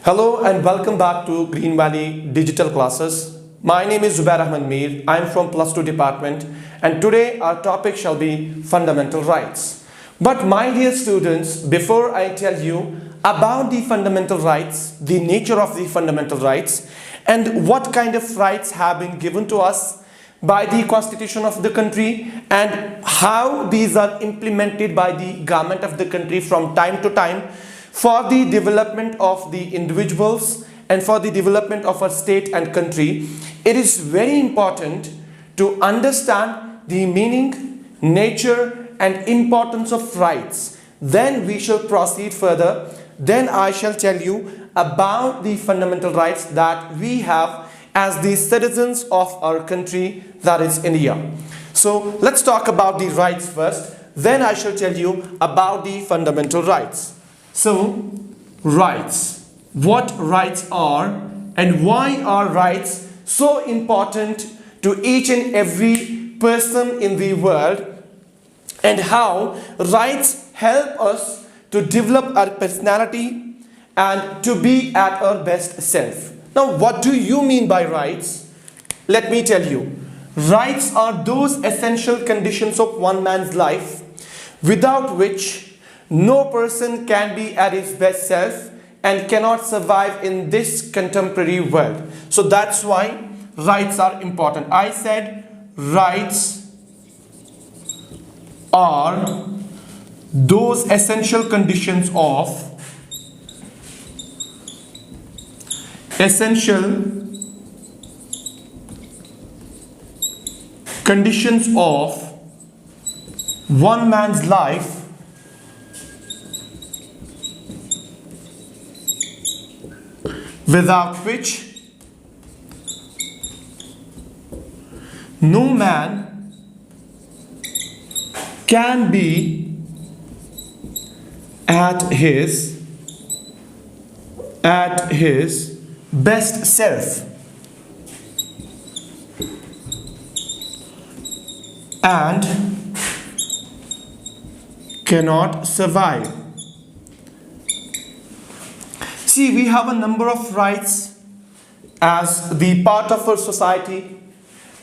Hello and welcome back to Green Valley Digital Classes. My name is Zubair Ahmad Mir. I am from Plus 2 department and today our topic shall be fundamental rights. But my dear students, before I tell you about the fundamental rights, the nature of the fundamental rights and what kind of rights have been given to us by the constitution of the country and how these are implemented by the government of the country from time to time for the development of the individuals and for the development of our state and country, it is very important to understand the meaning, nature and importance of rights. Then we shall proceed further. Then I shall tell you about the fundamental rights that we have as the citizens of our country, that is India. So let's talk about the rights first. Then I shall tell you about the fundamental rights. So, rights. What rights are and why are rights so important to each and every person in the world, and how rights help us to develop our personality and to be at our best self. Now, what do you mean by rights? Let me tell you. Rights are those essential conditions of one man's life without which no person can be at his best self and cannot survive in this contemporary world. So that's why rights are important. I said rights are those essential conditions of one man's life without which no man can be at his best self and cannot survive. See, we have a number of rights as the part of our society,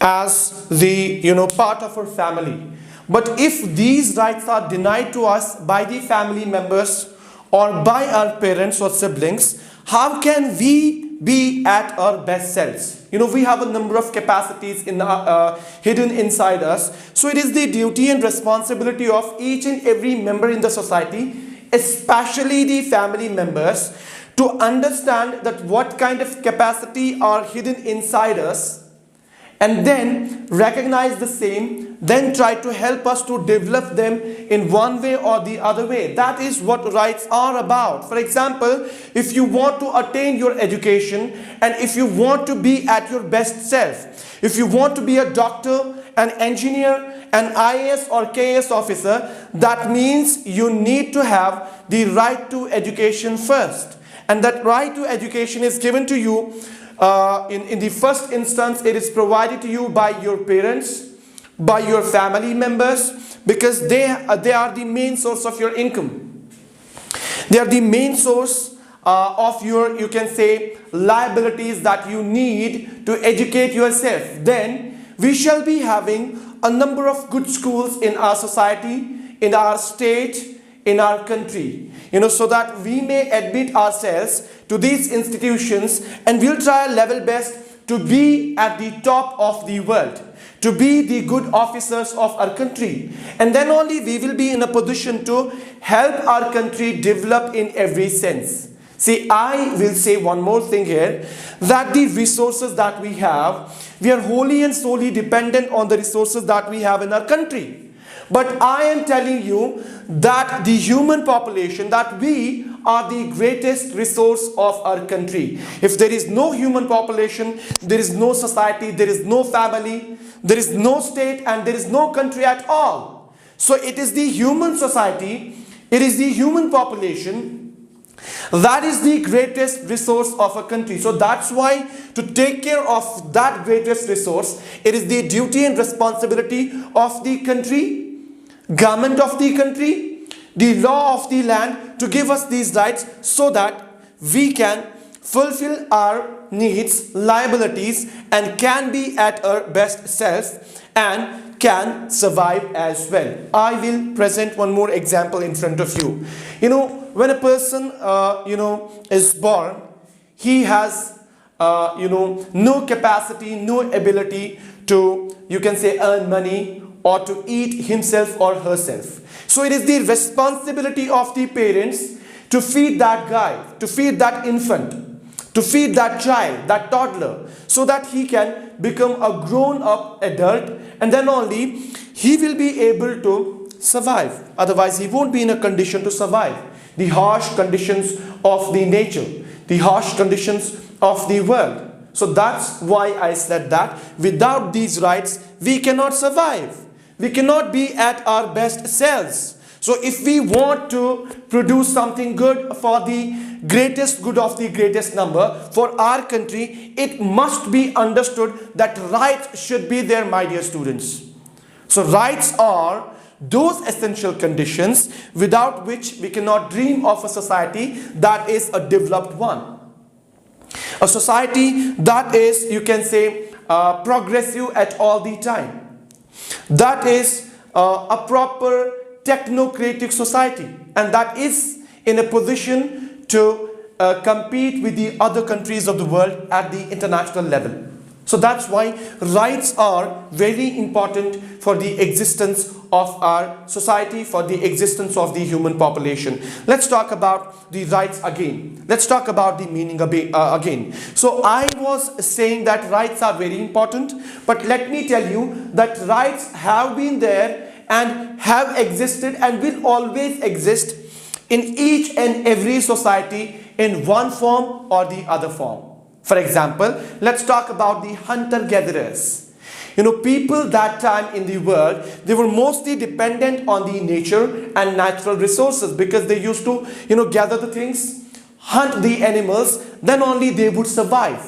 as the part of our family. But if these rights are denied to us by the family members or by our parents or siblings, how can we be at our best selves? We have a number of capacities hidden inside us. So it is the duty and responsibility of each and every member in the society, especially the family members, to understand that what kind of capacity are hidden inside us and then recognize the same, then try to help us to develop them in one way or the other way. That is what rights are about. For example, if you want to attain your education and if you want to be at your best self, if you want to be a doctor, an engineer, an IAS or KS officer, that means you need to have the right to education first. And that right to education is given to you in the first instance. It is provided to you by your parents, by your family members, because they are the main source of your income. They are the main source of your, you can say, liabilities that you need to educate yourself. Then we shall be having a number of good schools in our society, in our state, in our country, so that we may admit ourselves to these institutions and we'll try our level best to be at the top of the world, to be the good officers of our country. And then only we will be in a position to help our country develop in every sense. See, I will say one more thing here, that the resources that we have, we are wholly and solely dependent on the resources that we have in our country. But I am telling you that the human population, that we are the greatest resource of our country. If there is no human population, there is no society, there is no family, there is no state, and there is no country at all. So it is the human society, it is the human population that is the greatest resource of a country. So that's why to take care of that greatest resource, it is the duty and responsibility of the country, government of the country, the law of the land, to give us these rights so that we can fulfill our needs, liabilities, and can be at our best self and can survive as well. I will present one more example in front of you. When a person is born, he has no capacity, no ability to, you can say, earn money or to eat himself or herself. So it is the responsibility of the parents to feed that guy, to feed that infant, to feed that child, that toddler, so that he can become a grown-up adult, and then only he will be able to survive. Otherwise, he won't be in a condition to survive the harsh conditions of the nature, the harsh conditions of the world. So that's why I said that without these rights, we cannot survive. We cannot be at our best selves. So if we want to produce something good for the greatest good of the greatest number for our country, it must be understood that rights should be there, my dear students. So rights are those essential conditions without which we cannot dream of a society that is a developed one. A society that is, you can say, progressive at all the time. That is a proper technocratic society, and that is in a position to compete with the other countries of the world at the international level. So that's why rights are very important for the existence of our society, for the existence of the human population. Let's talk about the rights again. Let's talk about the meaning again. So I was saying that rights are very important, but let me tell you that rights have been there and have existed and will always exist in each and every society in one form or the other form. For example, let's talk about the hunter-gatherers. People that time in the world, they were mostly dependent on the nature and natural resources, because they used to, gather the things, hunt the animals, then only they would survive.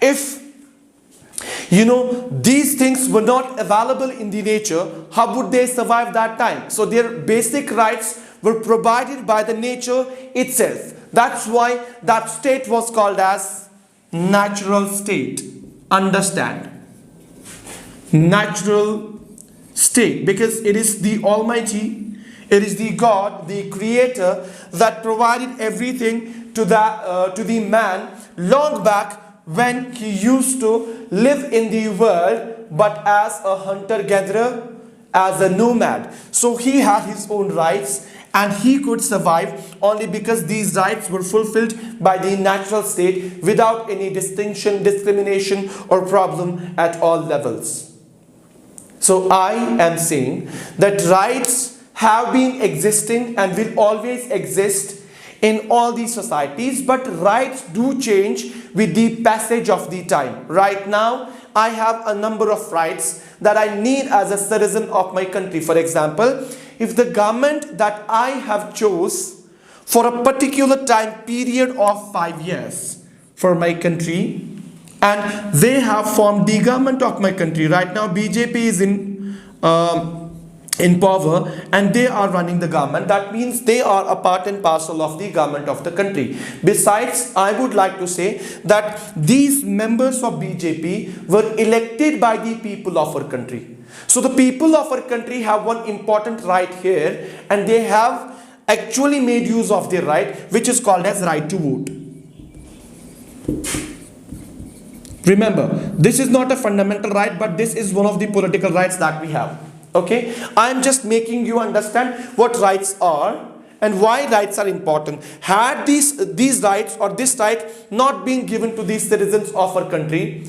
If these things were not available in the nature, how would they survive that time? So their basic rights were provided by the nature itself. That's why that state was called as natural state. Understand? Natural state, because it is the Almighty, it is the God, the Creator, that provided everything to the man long back when he used to live in the world, but as a hunter-gatherer, as a nomad. So he had his own rights and he could survive only because these rights were fulfilled by the natural state without any distinction, discrimination or problem at all levels. So I am saying that rights have been existing and will always exist in all these societies, but rights do change with the passage of the time. Right now, I have a number of rights that I need as a citizen of my country. For example, if the government that I have chose for a particular time period of 5 years for my country, and they have formed the government of my country. Right now, BJP is in power and they are running the government. That means they are a part and parcel of the government of the country. Besides, I would like to say that these members of BJP were elected by the people of our country. So the people of our country have one important right here, and they have actually made use of their right, which is called as right to vote. Remember, this is not a fundamental right, but this is one of the political rights that we have. Okay, I am just making you understand what rights are and why rights are important. Had these rights or this right not been given to the citizens of our country,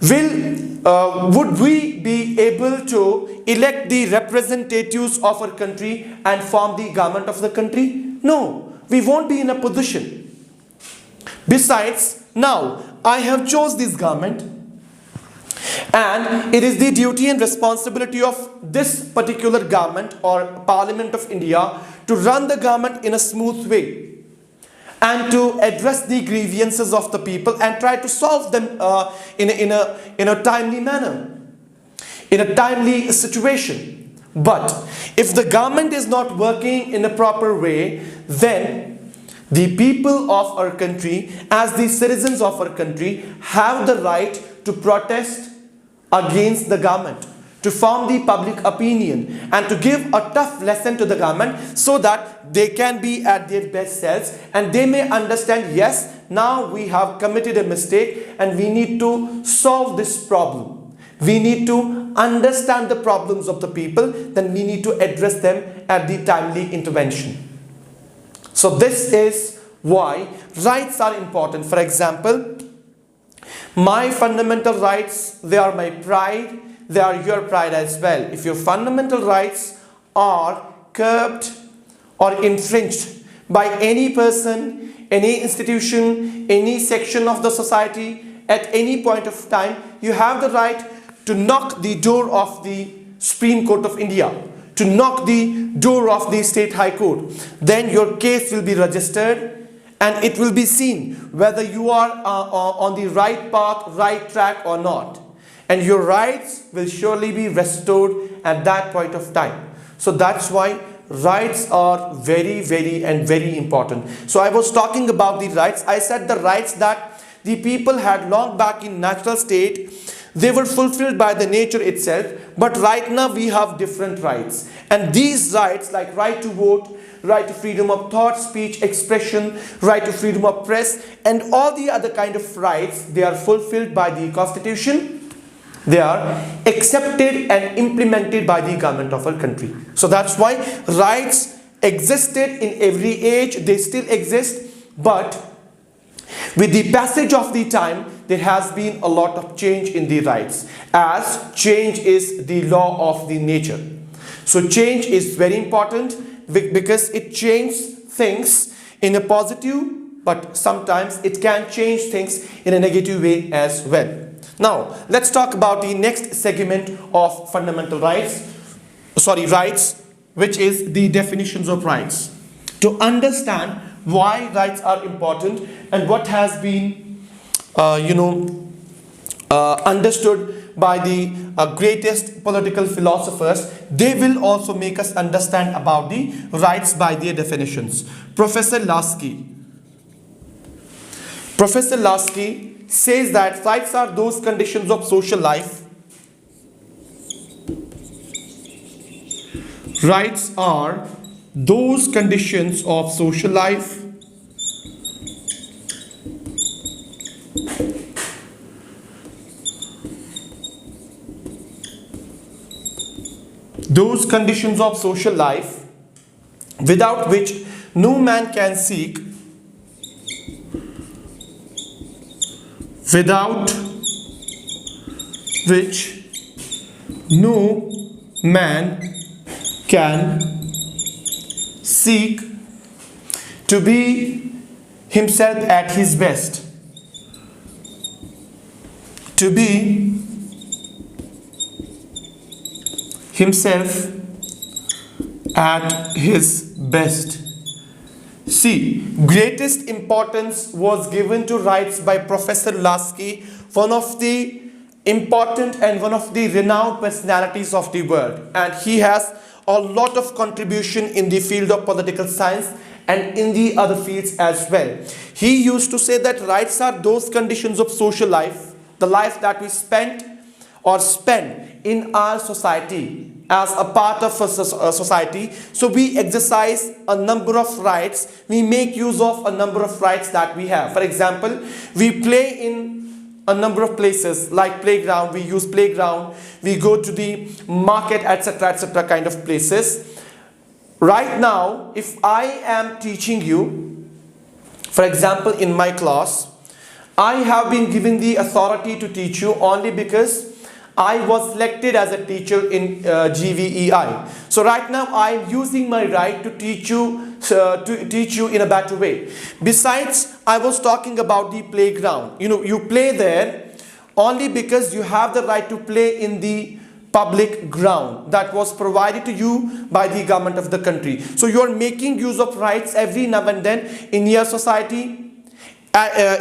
would we be able to elect the representatives of our country and form the government of the country? No, we won't be in a position. Besides, now I have chose this government, and it is the duty and responsibility of this particular government or Parliament of India to run the government in a smooth way and to address the grievances of the people and try to solve them in a timely manner, in a timely situation. But if the government is not working in a proper way, then The people of our country, as the citizens of our country, have the right to protest against the government, to form the public opinion, and to give a tough lesson to the government so that they can be at their best selves and they may understand, yes, now we have committed a mistake and we need to solve this problem. We need to understand the problems of the people, then we need to address them at the timely intervention. So this is why rights are important. For example, my fundamental rights, they are my pride, they are your pride as well. If your fundamental rights are curbed or infringed by any person, any institution, any section of the society, at any point of time, you have the right to knock the door of the Supreme Court of India, to knock the door of the State High Court. Then your case will be registered and it will be seen whether you are on the right path, right track or not. And your rights will surely be restored at that point of time. So that's why rights are very, very important. So I was talking about the rights. I said the rights that the people had long back in natural state, they were fulfilled by the nature itself, but right now we have different rights. And these rights, like right to vote, right to freedom of thought, speech, expression, right to freedom of press, and all the other kind of rights, they are fulfilled by the Constitution. They are accepted and implemented by the government of our country. So that's why rights existed in every age, they still exist, but with the passage of the time, there has been a lot of change in the rights, as change is the law of the nature. So change is very important because it changes things in a positive, but sometimes it can change things in a negative way as well. Now, let's talk about the next segment of fundamental rights, which is the definitions of rights. To understand why rights are important and what has been understood by the greatest political philosophers, they will also make us understand about the rights by their definitions. Professor Lasky says that rights are those conditions of social life. Rights are those conditions of social life without which no man can seek, without which no man can seek to be himself at his best, to be himself at his best. See, greatest importance was given to rights by Professor Lasky, one of the important and one of the renowned personalities of the world, and he has a lot of contribution in the field of political science and in the other fields as well. He used to say that rights are those conditions of social life, the life that we spend in our society as a part of a society. So we exercise a number of rights, we make use of a number of rights that we have. For example, we play in a number of places like playground, we use playground, we go to the market, etc. kind of places. Right now, if I am teaching you, for example in my class, I have been given the authority to teach you only because I was selected as a teacher in GVEI. So right now I am using my right to teach you in a better way. Besides, I was talking about the playground. You play there only because you have the right to play in the public ground that was provided to you by the government of the country. So you are making use of rights every now and then in your society,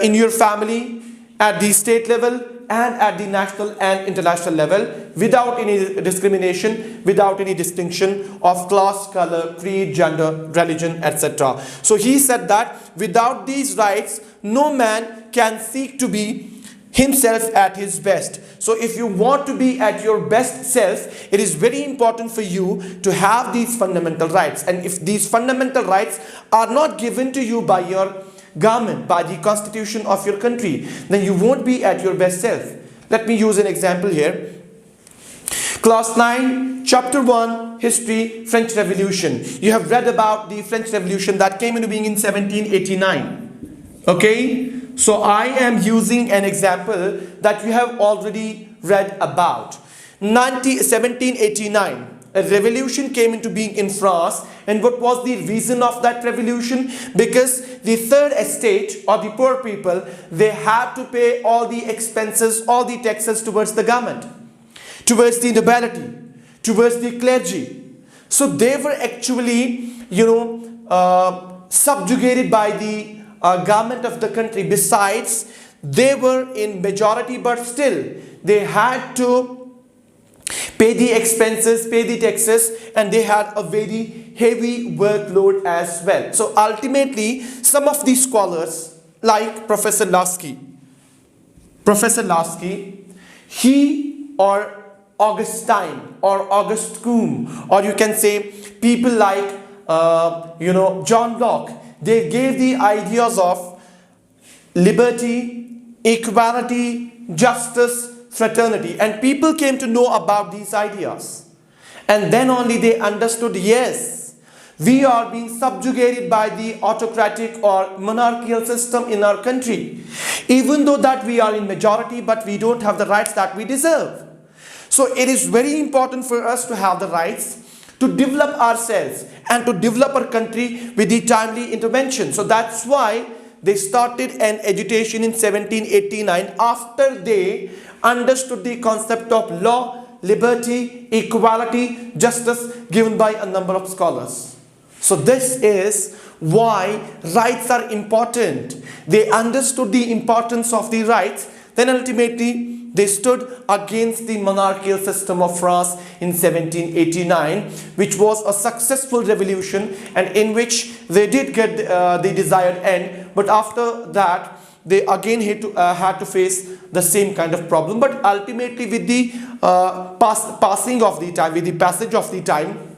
in your family, at the state level, and at the national and international level without any discrimination, without any distinction of class, color, creed, gender, religion, etc. So he said that without these rights, no man can seek to be himself at his best. So if you want to be at your best self, it is very important for you to have these fundamental rights. And if these fundamental rights are not given to you by your government, by the constitution of your country, then you won't be at your best self. Let me use an example here. Class 9, chapter 1, history, French Revolution. You have read about the French Revolution that came into being in 1789. Okay? So I am using an example that you have already read about. 1789, a revolution came into being in France. And what was the reason of that revolution? Because the third estate or the poor people, they had to pay all the expenses, all the taxes towards the government, towards the nobility, towards the clergy. So they were actually, subjugated by the government of the country. Besides, they were in majority, but still they had to pay the expenses, pay the taxes, and they had a very heavy workload as well. So ultimately, some of these scholars like Professor Lasky, he or Augustine or Auguste Comte, or you can say people like John Locke, they gave the ideas of liberty, equality, justice, fraternity, and people came to know about these ideas. And then only they understood, yes, we are being subjugated by the autocratic or monarchical system in our country. Even though that we are in majority, but we don't have the rights that we deserve. So it is very important for us to have the rights to develop ourselves and to develop our country with the timely intervention. So that's why they started an agitation in 1789 after they understood the concept of law, liberty, equality, justice given by a number of scholars. So this is why rights are important. They understood the importance of the rights. Then ultimately they stood against the monarchical system of France in 1789, which was a successful revolution and in which they did get the desired end. But after that, they again had to face the same kind of problem. But ultimately, with the passing of the time, with the passage of the time,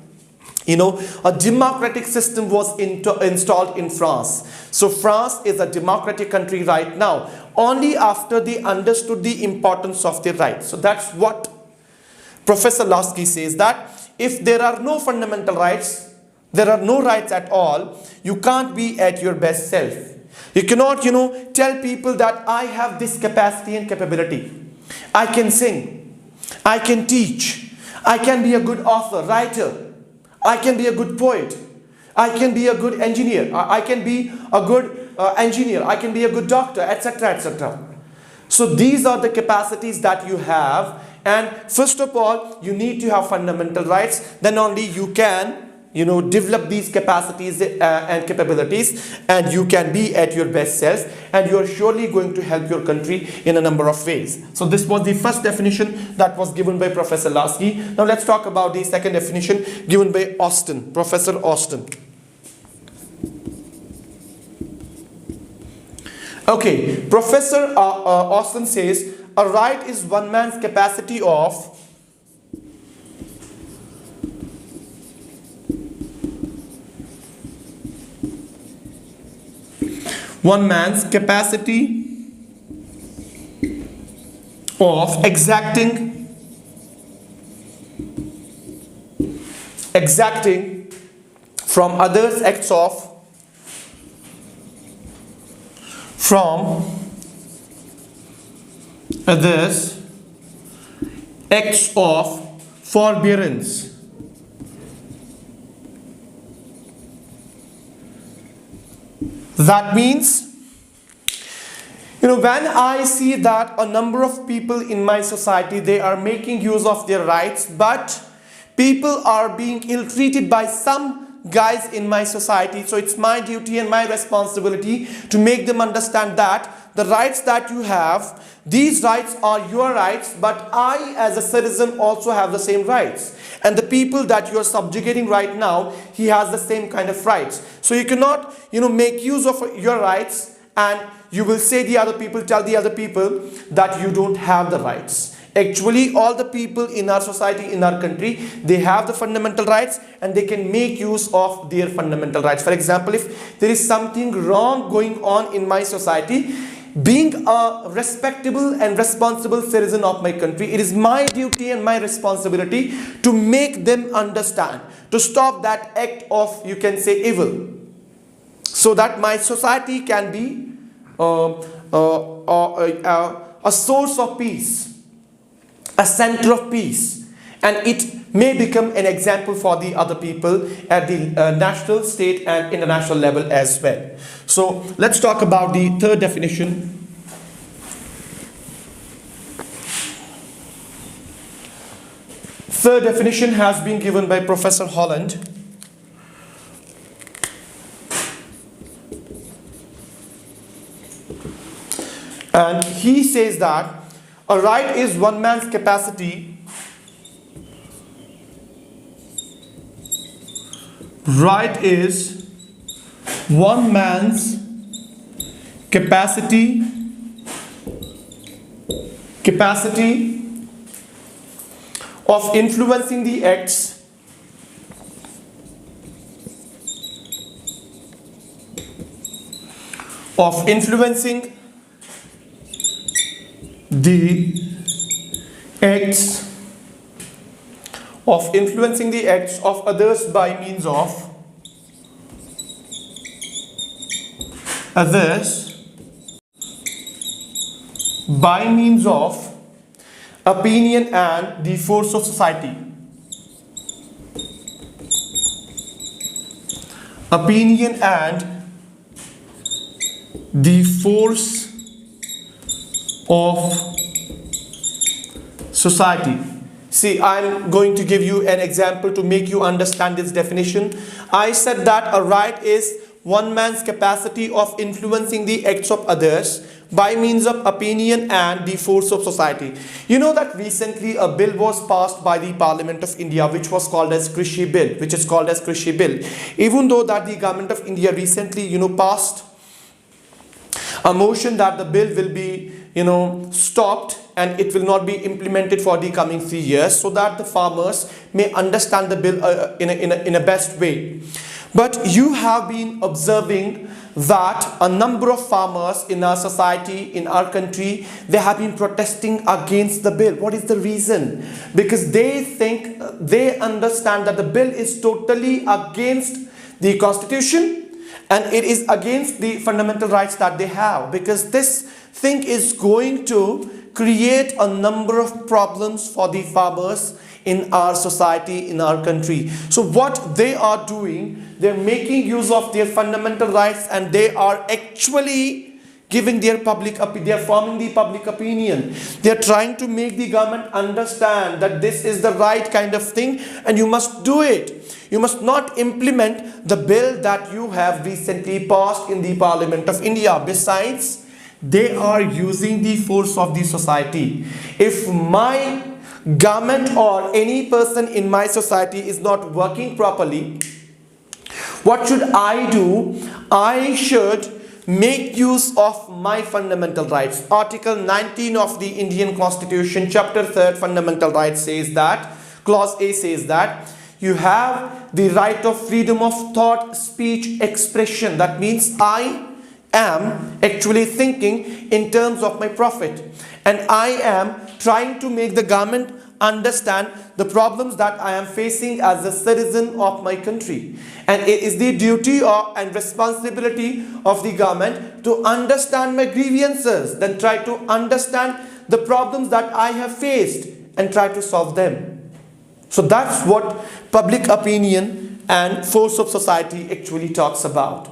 a democratic system was installed in France. So France is a democratic country right now, only after they understood the importance of their rights. So that's what Professor Lasky says, that if there are no fundamental rights, there are no rights at all, you can't be at your best self. You cannot, tell people that I have this capacity and capability. I can sing, I can teach, I can be a good author, writer, I can be a good poet, I can be a good engineer, I can be a good engineer, I can be a good doctor, etc., etc. So these are the capacities that you have, and first of all, you need to have fundamental rights. Then only you can, develop these capacities and capabilities, and you can be at your best self, and you are surely going to help your country in a number of ways. So this was the first definition that was given by Professor Lasky. Now let's talk about the second definition given by Austin, Professor Austin. Okay, Professor Austin says, a right is one man's capacity of exacting from others acts of forbearance. That means, when I see that a number of people in my society, they are making use of their rights, but people are being ill-treated by some guys in my society. So it's my duty and my responsibility to make them understand that the rights that you have, these rights are your rights, but I as a citizen also have the same rights. And the people that you are subjugating right now, he has the same kind of rights. So you cannot, make use of your rights, and you will say the other people, tell the other people that you don't have the rights. Actually, all the people in our society, in our country, they have the fundamental rights and they can make use of their fundamental rights. For example, if there is something wrong going on in my society, being a respectable and responsible citizen of my country, it is my duty and my responsibility to make them understand, to stop that act of, you can say, evil, so that my society can be a source of peace, a center of peace, and it may become an example for the other people at the national, state and international level as well. So let's talk about the third definition. Third definition has been given by Professor Holland. And he says that a right is one man's capacity. Right is one man's capacity of influencing the acts of influencing the acts of others by means of opinion and the force of society. Opinion and the force of society. See, I'm going to give you an example to make you understand this definition. I said that a right is one man's capacity of influencing the acts of others by means of opinion and the force of society. You know that recently a bill was passed by the Parliament of India which is called as Krishi Bill. Even though that the government of India recently passed a motion that the bill will be stopped and it will not be implemented for the coming 3 years, so that the farmers may understand the bill in a best way. But you have been observing that a number of farmers in our society, in our country, they have been protesting against the bill. What is the reason? Because they understand that the bill is totally against the constitution and it is against the fundamental rights that they have, because this thing is going to create a number of problems for the farmers in our society, in our country. So what they are doing, they're making use of their fundamental rights and they are actually giving their they are forming the public opinion. They are trying to make the government understand that this is the right kind of thing and you must do it. You must not implement the bill that you have recently passed in the Parliament of India. Besides, they are using the force of the society. If my government or any person in my society is not working properly, what should I do? I should make use of my fundamental rights. Article 19 of the Indian Constitution, chapter 3, fundamental rights says that, clause A says that you have the right of freedom of thought, speech, expression. That means I am actually thinking in terms of my profit, and I am trying to make the government understand the problems that I am facing as a citizen of my country. And it is the duty and responsibility of the government to understand my grievances, then try to understand the problems that I have faced and try to solve them. So that's what public opinion and force of society actually talks about.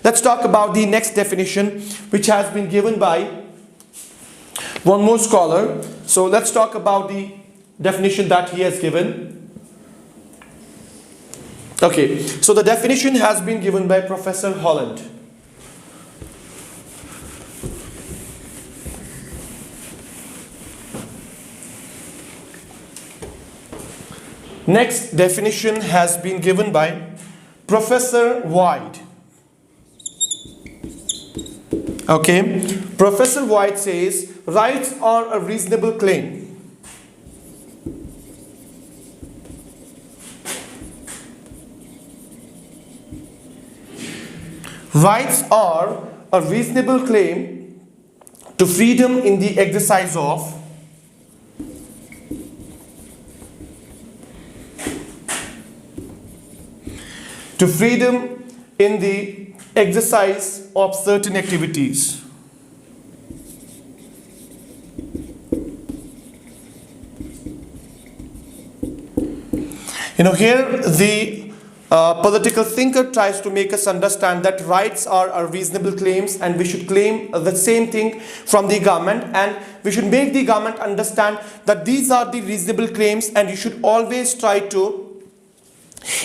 Let's talk about the next definition, which has been given by one more scholar. So let's talk about the definition that he has given. Okay, so the definition has been given by Professor Holland. Next definition has been given by Professor White. Okay, Professor White says rights are a reasonable claim. Rights are a reasonable claim to freedom in the exercise of certain activities. Here the political thinker tries to make us understand that rights are reasonable claims, and we should claim the same thing from the government, and we should make the government understand that these are the reasonable claims, and you should always try to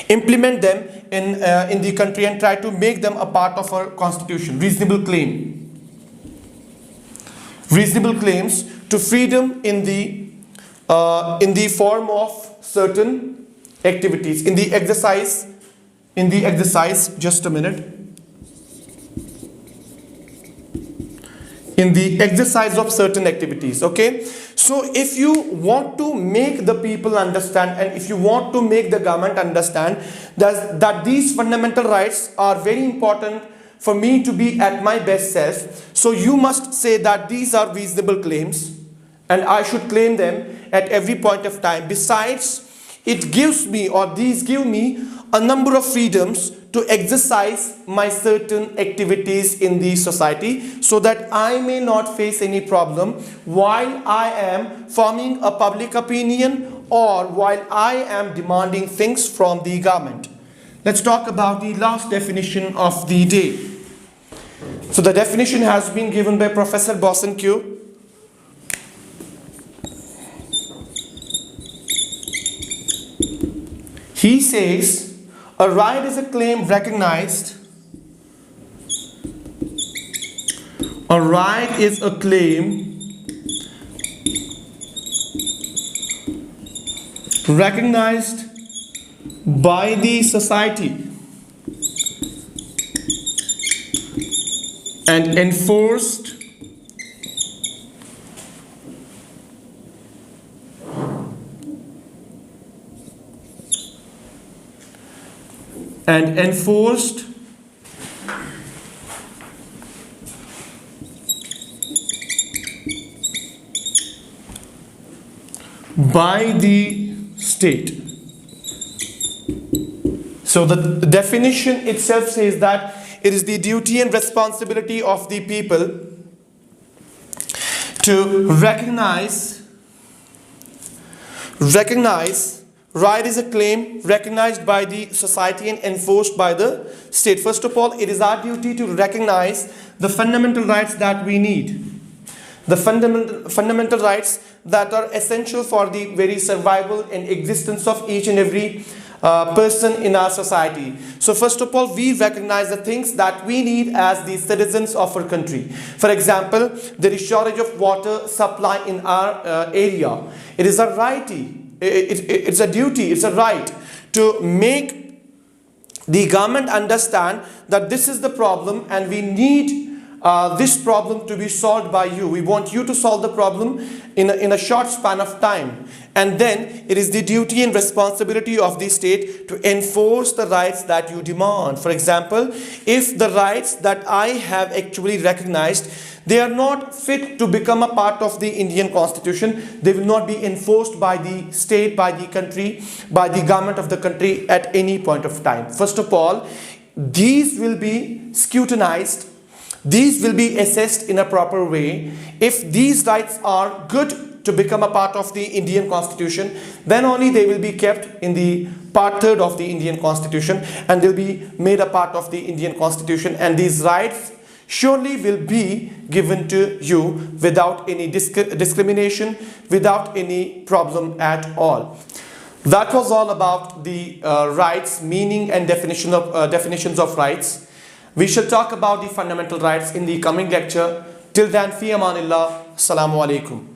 implement them in the country and try to make them a part of our constitution. Reasonable claims to freedom in the form of certain activities, in the exercise, just a minute, in the exercise of certain activities. Okay, so if you want to make the people understand, and if you want to make the government understand that these fundamental rights are very important for me to be at my best self, so you must say that these are reasonable claims and I should claim them at every point of time. Besides, it gives me, or these give me, a number of freedoms to exercise my certain activities in the society, so that I may not face any problem while I am forming a public opinion or while I am demanding things from the government. Let's talk about the last definition of the day. So the definition has been given by Professor Bosanquet. He says a right is a claim recognized. A right is a claim recognized by the society and enforced by the state. So the definition itself says that it is the duty and responsibility of the people to recognize right is a claim recognized by the society and enforced by the state. First of all, it is our duty to recognize the fundamental rights that we need. The fundamental rights that are essential for the very survival and existence of each and every person in our society. So first of all, we recognize the things that we need as the citizens of our country. For example, there is shortage of water supply in our area. It is a right, it's a duty, it's a right to make the government understand that this is the problem and we need this problem to be solved by you. We want you to solve the problem in a short span of time. And then it is the duty and responsibility of the state to enforce the rights that you demand. For example, if the rights that I have actually recognized, they are not fit to become a part of the Indian Constitution, they will not be enforced by the state, by the country, by the government of the country at any point of time. First of all, these will be scrutinized. These will be assessed in a proper way. If these rights are good to become a part of the Indian Constitution, then only they will be kept in the part 3rd of the Indian Constitution and they'll be made a part of the Indian Constitution, and these rights surely will be given to you without any discrimination, without any problem at all. That was all about the rights, meaning and definitions of rights. We shall talk about the fundamental rights in the coming lecture. Till then, fi amanillah. Assalamu alaikum.